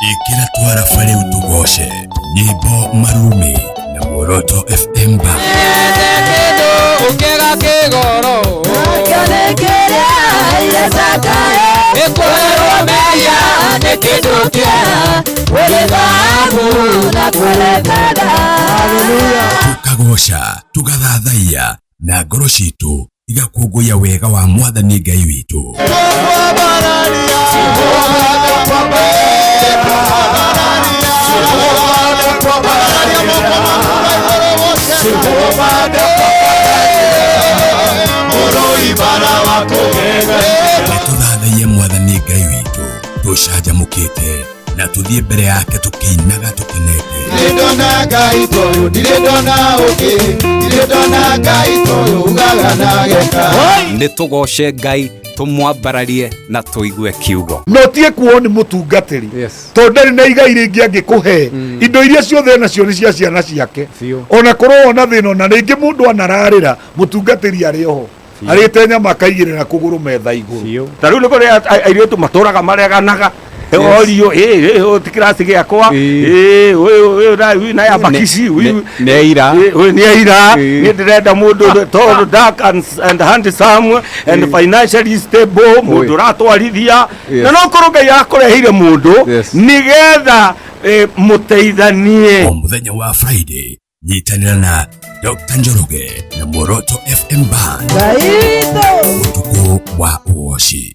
Ikira twara fare utugoshe nyimbo marumi na Muoroto FM ba ukega kigoro akanekera yasaka ekwero meya nekidukia werebabu na kwerekada. Haleluya. Tukagosha tugathathaiya na ngoro citu igakũngũya wega wa Mwathani Ngai witũ. Nĩtũthathaiye Mwathani Ngai witũ tũcanjamũkĩte na tũthiĩ mbere yake tũkĩinaga tũkenete. Ndirĩndona Ngai toyũ ndirĩndona ũngĩ ndirĩndona Ngai toyũ ugaga na geka. Nĩtũgoce Ngai tumwambararie na tuigue kiugo. No tie kuo nĩ mũtungatĩri tondũ ndarĩ na igai rĩngĩ angĩkũhe indo iria ciothe nacio nĩ cia ciana ciake ona korwo ona thĩna na rĩngĩ mũndũ anararĩra mũtungatĩri arĩ oho arĩte nyama akaigĩrĩra kũgũrũ metha igũrũ. Ta rĩu nĩ kũrĩ airĩtu matũraga mareganaga orio tikirasi gĩakwa ũyũ na yabakisi nĩ aira nĩ ndĩrenda mũndũ tall dark and handsome and financially stable mũndũ ratwarithia na no korwo Ngai akũreheire mũndũ nĩgetha mũteithanie. O mũthenya wa Friday nyitanĩra na Dr. Njoroge na Muoroto FM Band. Ũtukũ wa Ugoci.